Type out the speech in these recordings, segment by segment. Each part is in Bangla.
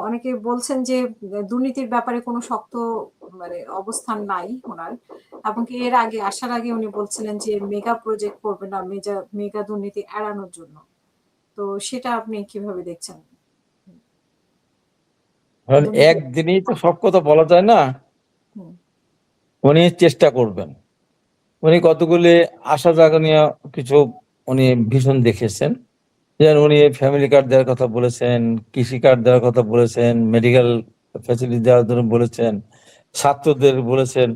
অনেকে বলছেন যে দুর্নীতির ব্যাপারে কোনো শক্ত অবস্থান নাই উনার। এবং কি এর আগে আসার আগে উনি বলছিলেন যে মেগা প্রজেক্ট করবেন না মেগা দুর্নীতি এড়ানোর জন্য। তো সেটা আপনি কিভাবে দেখছেন? কারণ দুর্নীতি একদিনেই তো সব কথা বলা যায় না। হুম, উনি চেষ্টা করবেন। উনি কতগুলি আশা জাগানিয়া কিছু উনি ভীষণ দেখেছেন। যেমন উনি ফ্যামিলি কার্ড দেওয়ার কথা বলেছেন, কৃষি কার্ড দেওয়ার কথা বলেছেন, মেডিকেল ফ্যাসিলিটি দেওয়ার জন্য বলেছেন, ছাত্রদের বলেছেন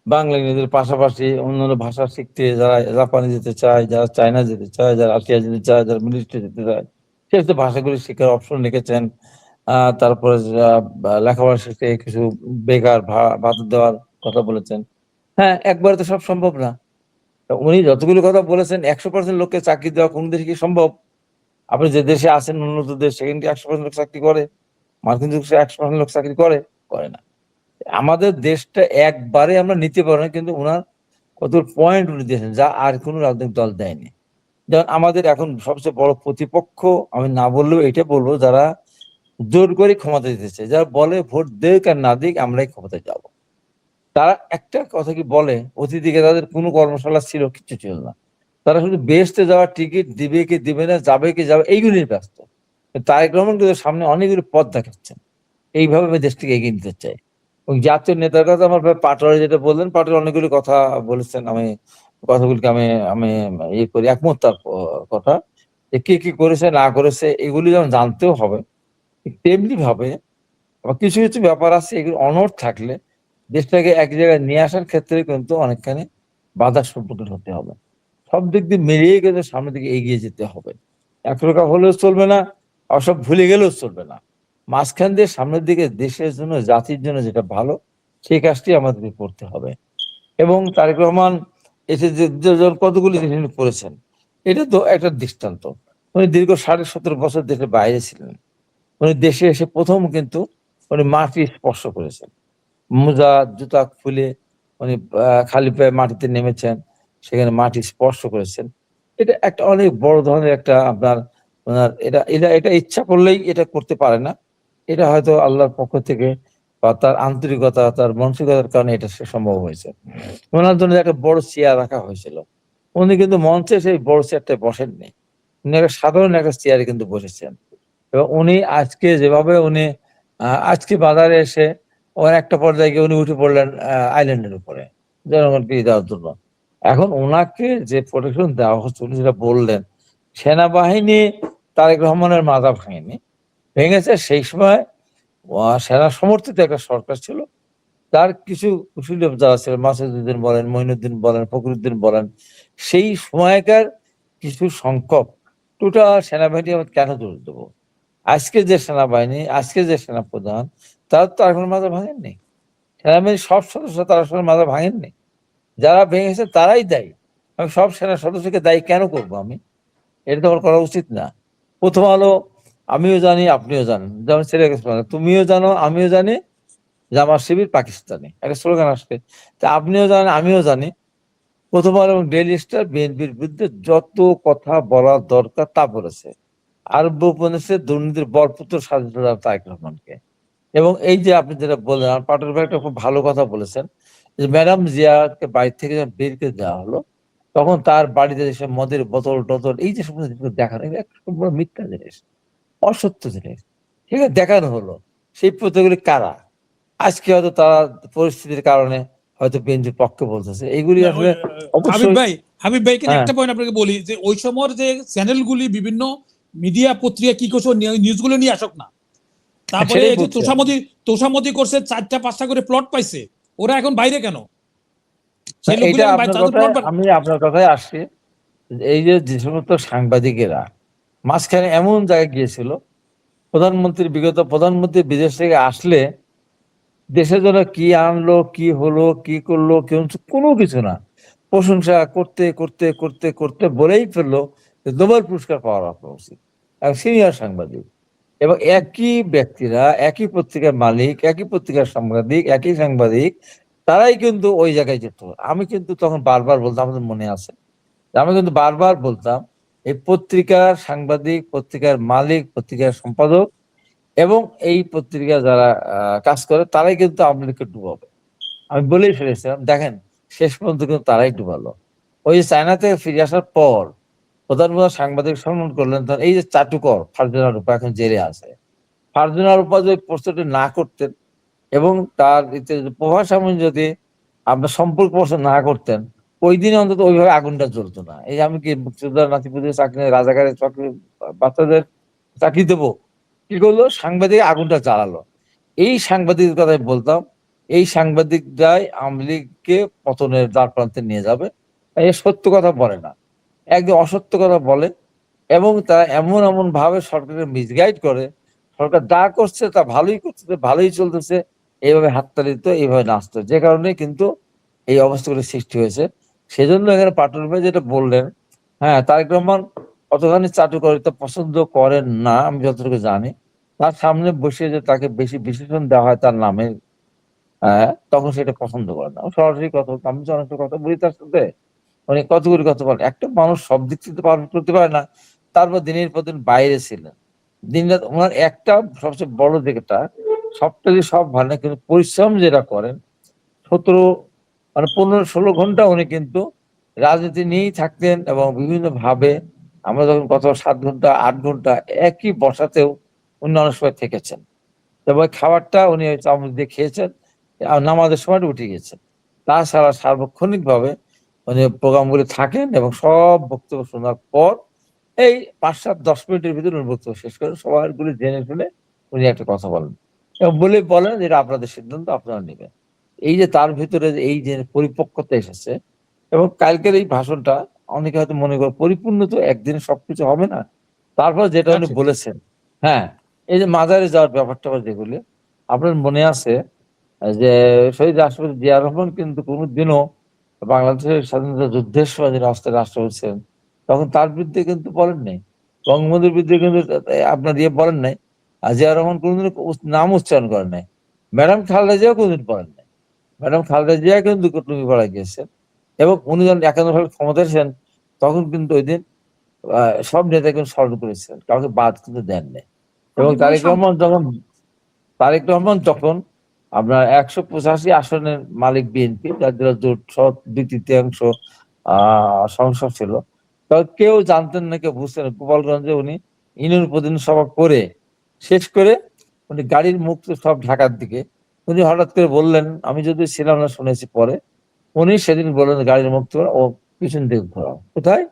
বাংলা ইংরেজির পাশাপাশি অন্যান্য ভাষা শিখতে, যারা জাপানে যেতে চায়, যারা চায়না যেতে চায়, যারা রাশিয়া যেতে চায়, যারা মিলিটারি যেতে চায়, সেসব ভাষাগুলি শেখার অপশন রেখেছেন। তারপরে লেখাপড়া শিখতে কিছু বেকার ভাতা দেওয়ার কথা বলেছেন। হ্যাঁ, একবারে তো সব সম্ভব না। তা উনি যতগুলো কথা বলেছেন 100% লোককে চাকরি দেওয়া কোন দেশে কি সম্ভব? আপনি যে দেশে আছেন উন্নত দেশ, সেখানে কি 100% লোক চাকরি করে? মার্কিন যুক্তরাষ্ট্রে 100% লোক চাকরি করে? করে না। আমাদের দেশটা একবারে আমরা নিতে পারবো না, কিন্তু উনার কত পয়েন্ট উনি দিয়েছেন যা আর কোনো রাজনৈতিক দল দেয়নি। যেমন আমাদের এখন সবচেয়ে বড় প্রতিপক্ষ, আমি না বললেও এটা বলবো, যারা জোর করে ক্ষমতা দিতেছে, যারা বলে ভোট দেখ আর না দিক আমরাই ক্ষমতায় যাবো। তারা একটা কথা কি বলে, অতীতে তাদের কোনো কর্মশালা ছিল, কিছু ছিল না। তারা শুধু বেহেশতে যাওয়ার টিকিট দিবে কি দিবে না, যাবে কি যাবে, এইগুলি নিয়ে ব্যস্ত। তারেক রহমান কিন্তু সামনে অনেকগুলো পথ দেখাচ্ছেন। এইভাবে আমি দেশটিকে এগিয়ে নিতে চাই। এবং জাতীয় নেতার কথা আমার ভাই পাটোয়ারি যেটা বললেন, পাটোয়ারি অনেকগুলি কথা বলেছেন। আমি কথাগুলিকে আমি আমি ইয়ে করি, একমত তার কথা। যে কে কি করেছে না করেছে এগুলি যেমন জানতেও হবে, ঠিক তেমনি ভাবে আবার কিছু কিছু ব্যাপার আছে, এগুলো অনড় থাকলে দেশটাকে এক জায়গায় নিয়ে আসার ক্ষেত্রে কিন্তু অনেকখানি বাধার সম্মুখীন হতে হবে। সব দিক দিয়ে মিলিয়ে কিন্তু সামনের দিকে এগিয়ে যেতে হবে। একরোখা হলেও চলবে না, আর সব ভুলে গেলেও চলবে না। মাঝখান দিয়ে সামনের দিকে দেশের জন্য, জাতির জন্য যেটা ভালো, সেই কাজটি আমাদেরকে করতে হবে। এবং তারেক রহমান এসে যে কতগুলি জিনিস উনি করেছেন, এটা তো একটা দৃষ্টান্ত। উনি দীর্ঘ 17.5 বছর দেশের বাইরে ছিলেন। উনি দেশে এসে প্রথম কিন্তু উনি মাটি স্পর্শ করেছেন। মোজা জুতা খুলে উনি খালি পায়ে মাটিতে নেমেছেন, সেখানে মাটি স্পর্শ করেছেন। এটা একটা অনেক বড় ধরনের একটা আপনার ওনার এটা এটা এটা ইচ্ছা করলেই এটা করতে পারে না। এটা হয়তো আল্লাহর পক্ষ থেকে বা তার আন্তরিকতা, তার মানসিকতার কারণে এটা সম্ভব হয়েছে। ওনার জন্য একটা বড় চেয়ার রাখা হয়েছিল। উনি কিন্তু মঞ্চে সেই বড় চেয়ারটায় বসেননি। উনি একটা সাধারণ একটা চেয়ারে কিন্তু বসেছেন। এবং উনি আজকে যেভাবে উনি আজকে বাজারে এসে ওর একটা পর্যায়ে গিয়ে উনি উঠে পড়লেন আইল্যান্ডের উপরে জনগণকে দেওয়ার জন্য। এখন ওনাকে যে প্রোটেকশন দেওয়া হচ্ছে, উনি যেটা বললেন, সেনাবাহিনী তারেক রহমানের মাজা ভাঙেনি, ভেঙেছে সেই সময় সেনা সমর্থিত একটা সরকার ছিল। তার কিছু কুশলী যারা ছিলেন, মাসুদউদ্দিন বলেন, মঈনুদ্দিন বলেন, ফখরুদ্দিন বলেন, সেই সময়কার কিছু সংখ্যক টোটাল সেনাবাহিনী আমরা কেন দোষ দেবো? আজকে যে সেনাবাহিনী, আজকে যে সেনাপ্রধান, তারা তো এখন মাজা ভাঙেননি। সেনাবাহিনীর সব সদস্য তারা আসলে মাজা ভাঙেননি। যারা ভেঙেছে তারাই দায়ী। আমি সব সেনা সদস্যকে দায়ী কেন করবো আমি? এটা তো আমার করা উচিত না। প্রথম আলো আমিও জানি, আপনিও জানেন, যেমন ছেলে তুমিও জানো, আমিও জানি জামাত শিবির পাকিস্তানি একটা স্লোগান আসছে। তা আপনিও জানেন, আমিও জানি, প্রথম আলো এবং ডেইলি স্টার বিএনপির বিরুদ্ধে যত কথা বলা দরকার তা বলেছে। আরব্য উপন্যাসে দুর্নীতির বরপুত্র স্বাধীনতা তারেক রহমানকে। এবং এই যে আপনি যেটা বললেন, আমার পাটের ভাই একটা খুব ভালো কথা বলেছেন, যে ম্যাডাম জিয়াকে বাড়ি থেকে যখন বের করে দেওয়া হলো, তখন তার বাড়িতে যেসব মদের বোতল টতল এই যে সমস্ত জিনিসগুলো দেখানো, এগুলো একটা খুব বড় মিথ্যা জিনিস, অসত্য জিনিস। ঠিক আছে, দেখানো হলো। সেই প্রত্যেকগুলি কারা? আজকে হয়তো তারা পরিস্থিতির কারণে হয়তো বিএনপির পক্ষে বলতেছে, এইগুলি না, আসলে হাবিব অবশ্যই। ভাই, হাবিব ভাই কিন্তু হ্যাঁ, একটা পয়েন্ট আপনাকে বলি, যে ওই সময়ের যে চ্যানেলগুলি বিভিন্ন মিডিয়া পত্রিকা কি করছে, নিউজগুলো নিয়ে আসক না। তারপরে সেটাই এই যে বলছি আমি। তোষামতি করছে, 4টা 5টা করে প্লট পাইছে, ওরা এখন বাইরে কেন? না, সেই লোকগুলো এটা এখন আপনার তারা তো কথায়, প্লট। আমি আপনার কথায় আসছি। এই যে যে সমস্ত সাংবাদিকেরা মাঝখানে এমন জায়গায় গিয়েছিল, প্রধানমন্ত্রী বিদেশ থেকে আসলে দেশের জন্য কি আনলো, কি হলো, কি করলো, কোনো কিছু না, প্রশংসা করতে করতে করতে করতে বলেই ফেললো যে নোবেল পুরস্কার পাওয়ার আপনার উচিত, এক সিনিয়র সাংবাদিক। এবং একই ব্যক্তিরা, একই পত্রিকার মালিক, একই পত্রিকার সাংবাদিক, একই সাংবাদিক, তারাই কিন্তু ওই জায়গায় যেত। আমি কিন্তু তখন বারবার বলতাম, আমাদের মনে আছে, আমি কিন্তু বারবার বলতাম, এই পত্রিকার সাংবাদিক, পত্রিকার মালিক, পত্রিকার সম্পাদক, এবং এই পত্রিকা যারা কাজ করে তারাই কিন্তু আওয়ামী লীগকে ডুবাবে। আমি বলেই ফেলেছিলাম, দেখেন শেষ পর্যন্ত কিন্তু তারাই ডুবালো। ওই যে চায়না থেকে ফিরে আসার পর প্রধানমন্ত্রী সাংবাদিক সম্মেলন করলেন, তখন এই যে চাটুকর ফারজানা রূপা এখন জেলে আছে, ফারজানা রূপা যদি প্রশ্নটি না করতেন এবং তার প্রভাস এমন যদি আপনার সম্পর্ক প্রশ্ন না করতেন, ওই দিনে অন্তত ওইভাবে আগুনটা জ্বলতো না। এই আমি কি মুক্তিযোদ্ধার নাতিপুতির চাকরি, রাজাকারের চাকরি, বাচ্চাদের চাকরি দেবো? কি করলো? সাংবাদিক আগুনটা জ্বালালো। এই সাংবাদিকের কথাই বলতাম, এই সাংবাদিকরাই আওয়ামী লীগকে পতনের দ্বার প্রান্তে নিয়ে যাবে। এ সত্য কথা বলে না, একদম অসত্য কথা বলে এবং তারা এমন এমন ভাবে সরকারকে মিসগাইড করে, সরকার যা করছে তা ভালোই করতেছে, ভালোই চলতেছে, এইভাবে হাততালি দিত, এইভাবে নাচতো, যে কারণে কিন্তু এই অবস্থাগুলো সৃষ্টি হয়েছে। সেজন্য এখানে পাটুল ভাই যেটা বললেন, হ্যাঁ তারেক রহমান অতখানি চাটুকারিতা পছন্দ করেন না, আমি যতটুকু জানি। তার সামনে বসে যে তাকে বেশি বিশেষণ দেওয়া হয় তার নামে, তখন সেটা পছন্দ করেন না। সরাসরি কথা বলতে, আমি তো অনেকটা কথা বলি তার সাথে, মানে কতগুলি কথা বলে। একটা মানুষ সব দিক থেকে পারফেক্ট করতে পারে না। তারপর দিনের পর দিন বাইরে ছিলেন, দিনরাত ওনার একটা সবচেয়ে বড় দিকটা, সবটা যে সব ভালো না, কিন্তু পরিশ্রম যেটা করেন 17 মানে 15-16 ঘন্টা উনি কিন্তু রাজনীতি নিয়েই থাকতেন এবং বিভিন্ন ভাবে আমরা যখন গত 7 ঘন্টা 8 ঘন্টা একই বসাতেও উনি অনেক সময় থেকেছেন এবং খাবারটা উনি ওই চামচ দিয়ে খেয়েছেন আর নামাজের সময় উঠে গেছেন। তাছাড়া সার্বক্ষণিক ভাবে উনি প্রোগ্রামগুলি থাকেন এবং সব বক্তব্য শোনার পর এই 5-7-10 মিনিটের ভিতরে উনি বক্তব্য শেষ করেন, সবাইগুলি জেনে শুনে উনি একটা কথা বলেন এবং বলেন যে এটা আপনাদের সিদ্ধান্ত, আপনারা নেবেন। এই যে তার ভিতরে যে এই যে পরিপক্কতা এসেছে এবং কালকের এই ভাষণটা অনেকে হয়তো মনে করে পরিপূর্ণ তো একদিনে সবকিছু হবে না, তারপর যেটা উনি আচ্ছা। বলেছেন, হ্যাঁ এই যে মাজারে যাওয়ার ব্যাপারটা আবার যেগুলি আপনার মনে আছে, যে শহীদ রাষ্ট্রপতি জিয়া রহমান কিন্তু কোনোদিনও বাংলাদেশের স্বাধীনতা যুদ্ধের সময় যিনি অস্থায়ী রাষ্ট্রপতি ছিলেন তখন তার বিরুদ্ধে কিন্তু বলেন নাই, বঙ্গবন্ধুর বিরুদ্ধে কিন্তু আপনার বলেন নাই, আর জিয়া রহমান কোনোদিন নাম উচ্চারণ করেন নাই, ম্যাডাম খালেদা জিয়াও কোনোদিন বলেন নাই। ম্যাডাম খালেদা জিয়া কিন্তু টুপি পড়া গিয়েছেন এবং উনি যখন একান্তভাবে ক্ষমতা ছিলেন তখন কিন্তু ওই দিন সব নেতা কিন্তু স্মরণ করেছিলেন, কাউকে বাদ কিন্তু দেন নাই। এবং অনেকগুলো তারেক রহমান যখন আপনার 185 আসনের মালিক বিএনপি, যাদের জোট 2/3 সংসদ ছিল, তখন কেউ জানতেন না, কেউ বুঝতেন না। গোপালগঞ্জে উনি ইউনিয়ন প্রতিনিধি সভা করে শেষ করে উনি গাড়ির মুখ সব ঢাকার দিকে, উনি হঠাৎ করে বললেন, আমি যদি ছিলাম না শুনেছি পরে, উনি সেদিন বললেন গাড়ির মুখ ও পিছন দিকে ঘোরাও, কোথায়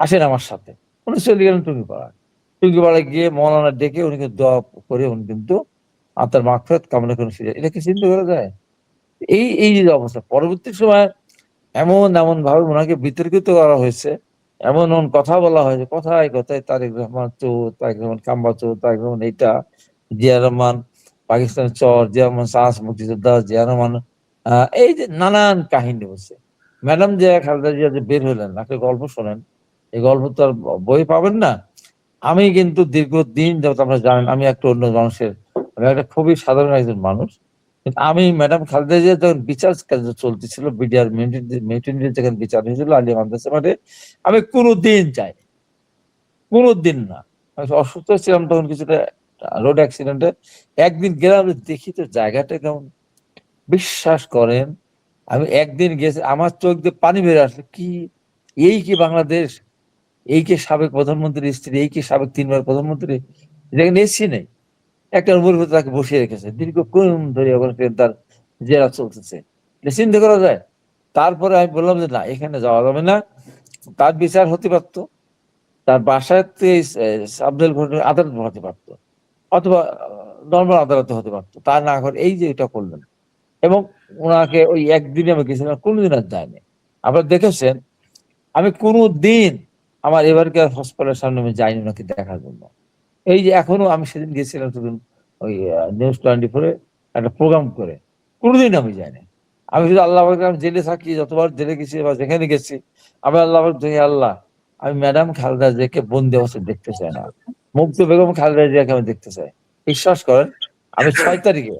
আসেন আমার সাথে। উনি চলে গেলেন টুঙ্গিপাড়ায়। টুঙ্গিপাড়ায় গিয়ে মৌলানা ডেকে উনি কিন্তু দোয়া করে উনি কিন্তু আত্মার মাগফিরাত কামনা করে ফিরে, এটা কি চিন্তা করা যায়? এই এই যে অবস্থা, পরবর্তী সময় এমন ভাবে ওনাকে বিতর্কিত করা হয়েছে, এমন কথা বলা হয়েছে, কথায় কথায় তারেক রহমান চোর, তারেক রহমান কাম্বা চোর, তারেক রহমান এইটা, জিয়া রহমান পাকিস্তানের চর, জিয়া রহমান সাহস মুক্তিযোদ্ধা, জিয়া রহমান এই যে নানান কাহিনী বলছে। ম্যাডাম যে খালেদা জিয়া যে বের হলেন, একটা গল্প শোনেন, এই গল্প তো আর বই পাবেন না। আমি কিন্তু দীর্ঘদিন যাবত, আপনারা জানেন আমি একটা অন্য মানুষের, আমি একটা খুবই সাধারণ একজন মানুষ, কিন্তু আমি ম্যাডাম খালেদা জিয়া যখন বিচার কার্য চলতেছিল, বিডিআর মিউনিটি যখন বিচার হয়েছিল আলিয়া মাদ্রাসা মাঠে, আমি কোনোদিন যাইনি, কোনোদিন না। আমি অসুস্থ ছিলাম তখন কিছুটা, রোড অ্যাক্সিডেন্টে একদিন গেলাম, দেখি তো জায়গাটা কেমন, বিশ্বাস করেন আমি একদিন গেছি, আমার চোখ দিয়ে পানি বের আসলো, কি এই কি বাংলাদেশ, এই কি সাবেক প্রধানমন্ত্রীর স্ত্রী, এই কি সাবেক 3বার প্রধানমন্ত্রী, যেখানে এসছি নেই, একটা রুমের ভিতরে তাকে বসিয়ে রেখেছে দীর্ঘক্ষণ ধরে, ওখানে তার জেরা চলতেছে, এটা চিন্তা করা যায়? তারপরে আমি বললাম যে না, এখানে যাওয়া যাবে না, তার বিচার হতে পারতো, তার বাসায় সাবজেল আদালত হতে পারতো, অথবা নর্মাল আদালতে হতে পারতো, তা না করে এই যে এটা করলেন। এবং ওনাকে ওই একদিনে আমি গেছিলাম, কোনোদিন আর যায়নি। আপনারা দেখেছেন আমি কোনোদিন আমার এবারকার হসপিটালের সামনে আমি যাইনি ওনাকে দেখার জন্য। এই যে এখনো আমি সেদিন গেছিলাম, সেদিন ওই নিউজ 24-এ একটা প্রোগ্রাম করে, কোনোদিন আমি যাইনি। আমি শুধু আল্লাহ পাকের, আমি জেলে থাকি, যতবার জেলে গেছি বা যেখানে গেছি, আমি আল্লাহ পাক দেখি, আল্লাহ আমি ম্যাডাম খালেদা জিয়াকে বন্দি অবস্থায় দেখতে চাই না, মুগ্ধ বেগম খালেদা জিয়াকে আমি দেখতে চাই। বিশ্বাস করেন আমি 6 তারিখে,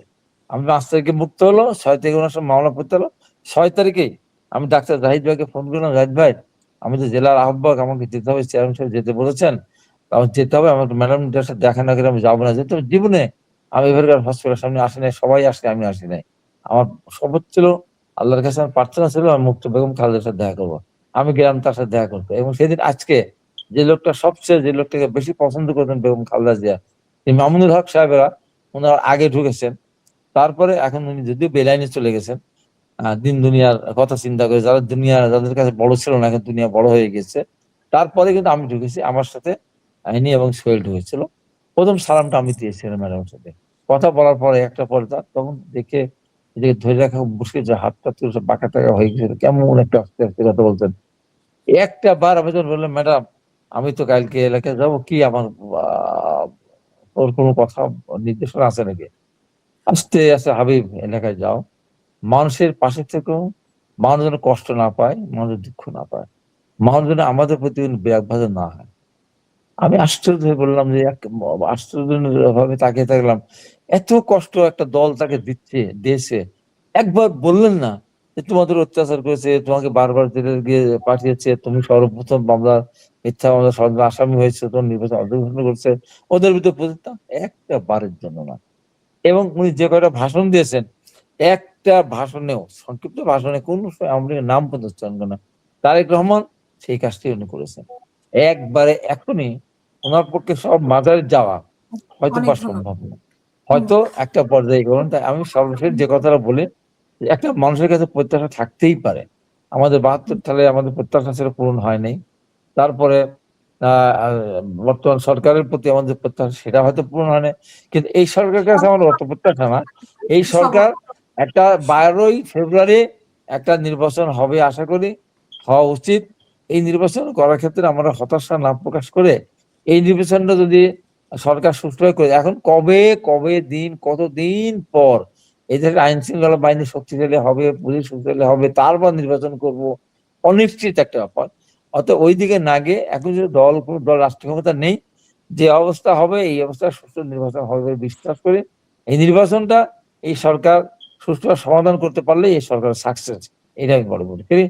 আমি 5 তারিখে মুক্ত হলো, 6 তারিখে ওনার সঙ্গে মামলা করতে হলো, 6 তারিখেই আমি ডাক্তার জাহিদ ভাইকে ফোন করলাম, জাহিদ ভাই আমি তো জেলার আহ্বায়ক, আমাকে যেতে হবে, চেয়ারম্যান সাহেব যেতে বলেছেন, আমার যেতে হবে, আমার ম্যাডামটার সাথে দেখা না করে আমি যাবো না। যেহেতু জীবনে আমি এবারকার হসপিটালের সামনে আসি নাই, সবাই আসে, আমি আসি নাই। আমার শপথ ছিল, আল্লাহর কাছে আমার প্রার্থনা ছিল, আমি মুক্ত বেগম খালেদার সাথে দেখা করবো। আমি গেলাম তার সাথে দেখা করতে, এবং সেদিন আজকে যে লোকটাকে বেশি পছন্দ করতেন বেগম খালেদা জিয়া, এই মামুনুল হক সাহেবেরা, ওনারা আগে ঢুকেছেন। তারপরে এখন উনি যদিও বেলাইনে চলে গেছেন, দিন দুনিয়ার কথা চিন্তা করে, যাদের কাছে বড় ছিল না, এখন দুনিয়া বড় হয়ে গেছে। তারপরে কিন্তু আমি ঢুকেছি, আমার সাথে আইনি এবং সোহেল ঢুকেছিল। প্রথম সালামটা আমি দিয়েছিলাম ম্যাডামের সাথে। কথা বলার পরে একটা পর্দা, তখন দেখে এদিকে ধরে রাখা মুশকিল, যে হাতটা তো সব বাঁকা টাকা হয়ে গেছিল, কেমন একটা আস্তে আস্তে কথা বলছেন। একটা বার আমি যখন বললাম, ম্যাডাম আমি তো কালকে এলাকায় যাবো, কি আমার ওর কোনো কথা নির্দেশনা আছে নাকি? আস্তে আস্তে, হাবিব এলাকায় যাও, মানুষের পাশে থেকেও, মানুষ যেন কষ্ট না পায়, মানুষ দুঃখ না পায়, মানুষ যেন আমাদের প্রতি বিরাগভাজন না হয়। আমি আশ্চর্য হয়ে বললাম যে আশ্চর্য ভাবে তাকিয়ে থাকলাম, এত কষ্ট একটা দল তাকে দিয়েছে, একবার বললেন না যে তোমাদের অত্যাচার করেছে, তোমাকে বারবার জেলে গিয়ে পাঠিয়েছে, তুমি সর্বপ্রথম মিথ্যা মামলা ষড়যন্ত্র আসামি হয়েছে, তোমার নির্বাচন অংশগ্রহণ করছে, ওদের ভিতরে প্রতিটা একটা বারের জন্য না। এবং উনি যে কয়টা ভাষণ দিয়েছেন, একটা ভাষণেও, সংক্ষিপ্ত ভাষণে কোন আওয়ামী লীগের নাম পর্যন্ত উচ্চারণ করে না। তারেক রহমান সেই কাজটি উনি করেছেন একবারে। এখনই ওনার পক্ষে সব মাজারে যাওয়া হয়তো অনেক বা ধন্যবাদ। সম্ভব না, হয়তো একটা পর্যায়ে করুন। তাই আমি সর্বশেষ যে কথাটা বলি, যে একটা মানুষের কাছে প্রত্যাশা থাকতেই পারে। আমাদের ৭২ সালে আমাদের প্রত্যাশা ছিল, পূরণ হয় নাই। তারপরে বর্তমান সরকারের প্রতি আমাদের প্রত্যাশা, সেটা হয়তো পূরণ হয় নাই। কিন্তু এই সরকারের কাছে আমার অত প্রত্যাশা না। এই সরকার একটা ১২ই ফেব্রুয়ারি একটা নির্বাচন হবে আশা করি, হওয়া উচিত। এই নির্বাচন করার ক্ষেত্রে আমরা হতাশা না প্রকাশ করে, এই নির্বাচনটা যদি সরকার সুষ্ঠুভাবে করে, এখন কবে দিন, কতদিন পর এই দেশের আইন শৃঙ্খলা বাহিনী শক্তিশালী হবে, পুলিশ শক্তিশালী হবে, তারপর নির্বাচন করব, অনিশ্চিত একটা ব্যাপার। অতএব ওই দিকে না গিয়ে, এখন যদি কোনো দল রাষ্ট্র ক্ষমতা নেই, যে অবস্থা হবে এই অবস্থায় সুষ্ঠু নির্বাচন হবে বলে বিশ্বাস করি। এই নির্বাচনটা এই সরকার সুষ্ঠুভাবে সমাধান করতে পারলে এই সরকার সাকসেস, এটা আমি বড় মনে করি।